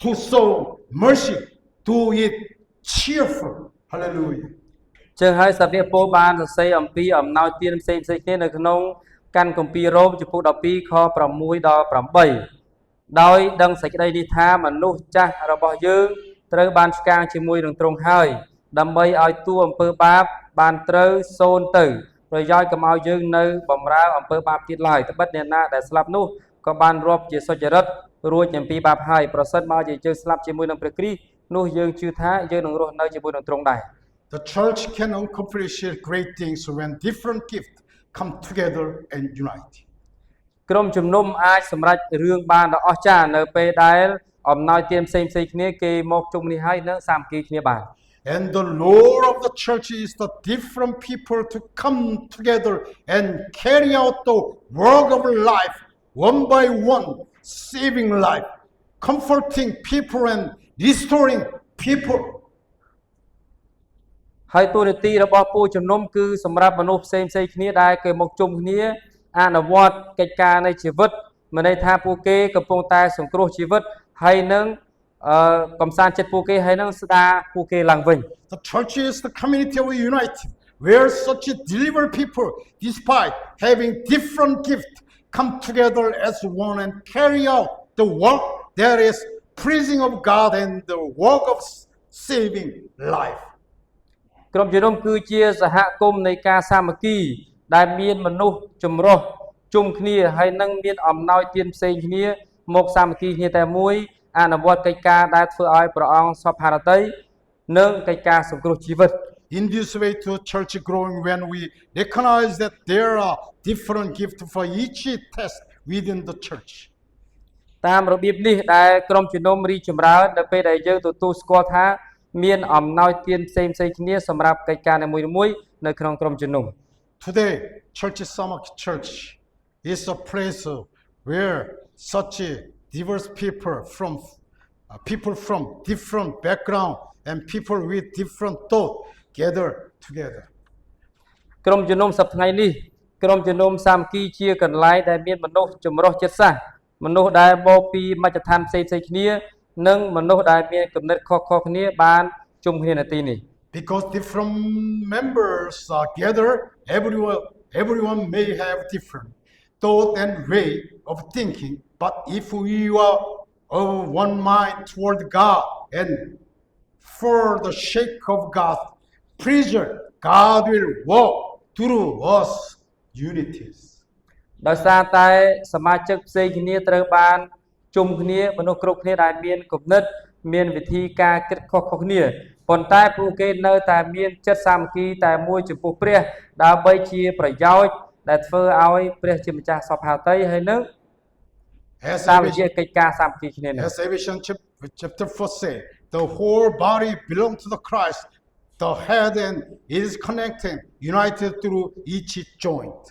to show mercy, do it cheerful. Hallelujah. ចឹងហើយសាវកប៉ូលបានសរសេរអំពីអំណោយទានផ្សេងៗគ្នានៅក្នុងកាន់គម្ពីររ៉ូមចំពោះ12ខ6ដល់8ដោយដឹងសេចក្តីនេះថាមនុស្សចាស់របស់យើងត្រូវបានឆ្កាងជាមួយនឹងទ្រង់ហើយដើម្បីឲ្យតួអំពើបាបបានត្រូវសូន្យទៅប្រយោជន៍កុំឲ្យយើងនៅបំរើអំពើបាបទៀតឡើយត្បិតអ្នកណាដែលស្លាប់នោះក៏បានរាប់ជាសុចរិតរួចអំពីបាបហើយប្រសិនបើជាយើងស្លាប់ជាមួយនឹងព្រះគ្រីស្ទនោះយើងជឿថាយើងនឹងរស់នៅជាមួយនឹងទ្រង់ដែរ The church can accomplish great things when different gifts come together and unite. ក្រុមជំនុំអាចសម្រេចរឿងបានដ៏អស្ចារ្យនៅពេលដែលអំណោយទានផ្សេងៗគ្នាគេមកជុំនេះហើយនឹងសាមគ្គីគ្នាបាន And the Lord of the church is the different people to come together and carry out the work of life one by one, saving life, comforting people and restoring people. ហើយតួនាទីរបស់ពួកជំនុំគឺសម្រាប់មនុស្សផ្សេងៗគ្នាដែលគេមកជុំគ្នាអនុវត្តកិច្ចការនៃជីវិតមានន័យថាពួកគេកំពុងតែសង្គ្រោះជីវិតហើយនឹងកំសាន្តចិត្តពួកគេហើយនឹងស្ដារពួកគេឡើងវិញ The church is the community of united where such delivered people despite having different gifts come together as one and carry out the work that is pleasing of God and the work of saving life. ក្រុមជំនុំគឺជាសហគមន៍នៃការសាមគ្គីដែលមានមនុស្សចម្រុះជុំគ្នាហើយនឹងមានអំណោយទានផ្សេងគ្នាមកសាមគ្គីគ្នាតែមួយអនុវត្តកិច្ចការដែលធ្វើឲ្យព្រះអង្គសពហរតីនិងកិច្ចការសង្គ្រោះជីវិត In this way, to church growing when we recognize that there are different gifts for each test within the church. តាមរបៀបនេះដែលក្រុមជំនុំរីកចម្រើននៅពេលដែលយើងទទួលស្គាល់ថាមានអំណោយទានផ្សេងៗគ្នាសម្រាប់កិច្ចការនីមួយៗនៅក្នុងក្រុមជំនុំ Today, Church Samak Church is a place where such diverse people from different background and people with different thought gather together. ក្រុមជំនុំសប្តាហ៍ថ្ងៃនេះក្រុមជំនុំសាមគ្គីជាកន្លែងដែលមានមនុស្សចម្រុះចិត្តសាស្ត្រមនុស្សដែលមកពីមជ្ឈដ្ឋានផ្សេងៗគ្នានិងមនុស្សដែលមានគំនិតខុសៗគ្នាបានជុំគ្នានៅទីនេះ Because different members are gathered, everyone may have different thought and way of thinking. But if we are of one mind toward God and for the sake of God's pleasure, God will walk through us unities. ដោយសារតែសមាជិកផ្សេងគ្នាត្រូវបានជុំគ្នាមនុស្សគ្រប់គ្នាដែលមានគំនិតមានវិធីការគិតខុសៗគ្នាប៉ុន្តែពួកគេនៅតែមានចិត្តសាមគ្គីតែមួយចំពោះព្រះដើម្បីជាប្រយោជន៍ដែលធ្វើឲ្យព្រះជាម្ចាស់សពហតីហើយនឹងតាមរយៈកិច្ចការសាមគ្គីគ្នានេះ As Ephesians chapter 4 say, the whole body belongs to the Christ, the head, and it is connected, united through each joint.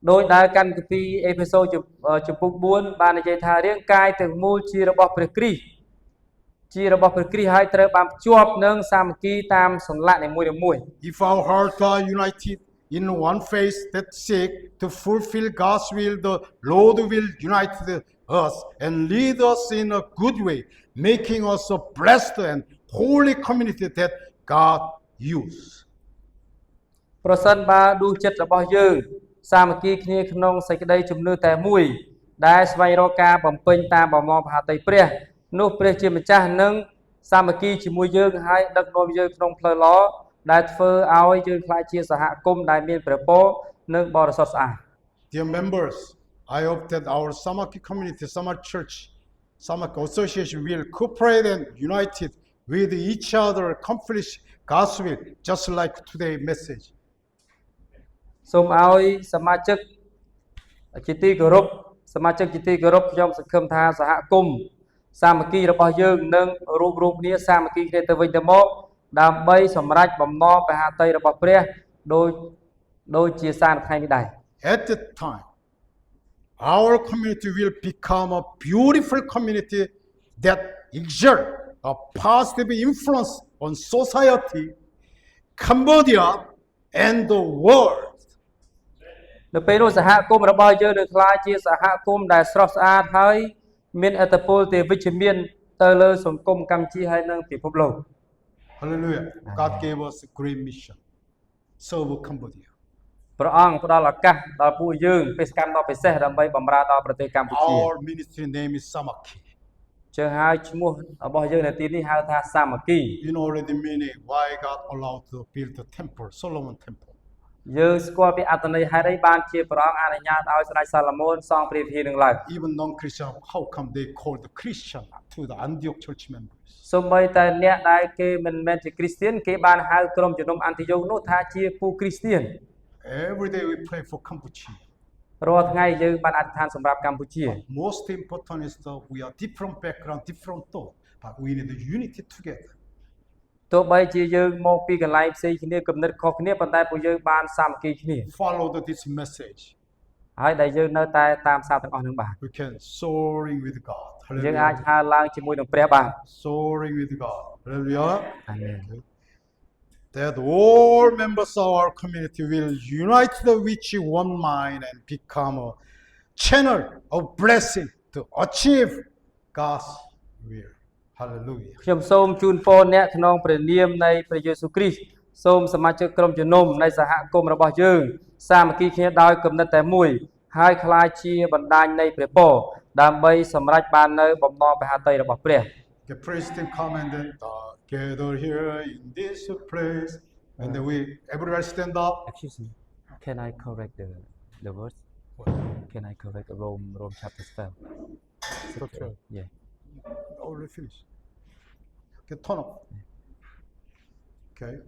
ដោយដែលកាន់គម្ពីរអេផេសូចំពុក4បាននិយាយថារាងកាយទាំងមូលជារបស់ព្រះគ្រីស្ទហើយត្រូវបានភ្ជាប់នឹងសាមគ្គីតាមសន្លាក់នីមួយៗ If our hearts are united in one faith that seek to fulfill God's will, the Lord will unite us and lead us in a good way, making us a blessed and holy community that God uses. ប្រសិនបើដួងចិត្តរបស់យើងសាមគ្គីគ្នាក្នុងសេចក្តីជំនឿតែមួយដែលស្វែងរកការបំពេញតាមបំណងព្រះហត្ថីព្រះនោះព្រះជាម្ចាស់នឹងសាមគ្គីជាមួយយើងហើយដឹកនាំយើងក្នុងផ្លូវល្អដែលធ្វើឲ្យយើងក្លាយជាសហគមន៍ដែលមានព្រះពរនិងបរិសុទ្ធស្អាត Dear members, I hope that our Samaki community, Samak Church, Samak Association will cooperate and united with each other, accomplish God's will, just like today's message. សូមឲ្យសមាជិកជាទីគោរពខ្ញុំសង្ឃឹមថាសហគមន៍សាមគ្គីរបស់យើងនឹងរួបរวมគ្នាសាមគ្គីគ្នាទៅវិញទៅមកដើម្បីសម្រេចបំណងព្រះហត្ថីរបស់ព្រះដោយជាសារថ្ងៃនេះដែរ At that time, our community will become a beautiful community that exert a positive influence on society, Cambodia, and the world. នៅពេលនោះសហគមន៍របស់យើងនឹងក្លាយជាសហគមន៍ដែលស្រស់ស្អាតហើយមានឥទ្ធិពលទៅវិជ្ជមានទៅលើសង្គមកម្ពុជាហើយនិងពិភពលោក Hallelujah. God gave us a great mission. Serve Cambodia. ព្រះអង្គផ្ដល់ឱកាសដល់ពួកយើងបេសកកម្មដ៏ពិសេសដើម្បីបម្រើដល់ប្រទេសកម្ពុជា Our ministry name is Samaki. ចឹងហើយឈ្មោះរបស់យើងនៅទីនេះហៅថាសាមគ្គី You know already meaning why God allowed to build the temple, Solomon temple. យើងស្គាល់ពីអត្ថន័យហេតុអីបានជាព្រះអង្គអនុញ្ញាតឲ្យស្ដេចសាឡូមោនសង់ព្រះវិហារនឹងឡើង Even non-Christian, how come they call the Christian to the Antioch church members? សូម្បីតែអ្នកដែលគេមិនមែនជាគ្រីស្ទានគេបានហៅក្រុមជំនុំអន្តយោគនោះថាជាពូគ្រីស្ទាន Every day we pray for Cambodia. រាល់ថ្ងៃយើងបានអធិដ្ឋានសម្រាប់កម្ពុជា Most important is that we are different background, different thought, but we need the unity together. ទោះបីជាយើងមកពីកន្លែងផ្សេងគ្នាគំនិតខុសគ្នាប៉ុន្តែពួកយើងបានសាមគ្គីគ្នា Follow this message. ហើយដែលយើងនៅតែតាមសារទាំងអស់នឹងបាន We can soaring with God. យើងអាច Hallelujah. ហើរឡើងជាមួយនឹងព្រះបាន Soaring with God. Hallelujah. អាមែន That all members of our community will unite with one mind and become a channel of blessing to achieve God's will. Hallelujah. ខ្ញុំសូមជូនពរអ្នកក្នុងព្រះនាមនៃព្រះយេស៊ូវគ្រីស្ទសូមសមាជិកក្រុមជំនុំនៃសហគមន៍របស់យើងសាមគ្គីគ្នាដោយគំនិតតែមួយហើយក្លាយជាបណ្ដាញនៃព្រះពរដើម្បីសម្រេចបាននៅបំណងព្រះហត្ថីរបស់ព្រះ The priest team come and then gather here in this place, and then everybody stand up. Excuse me. Can I correct the verse? Can I correct Rome chapter 12? Is it Okay. Yeah. Already finished. Okay, turn off. Okay.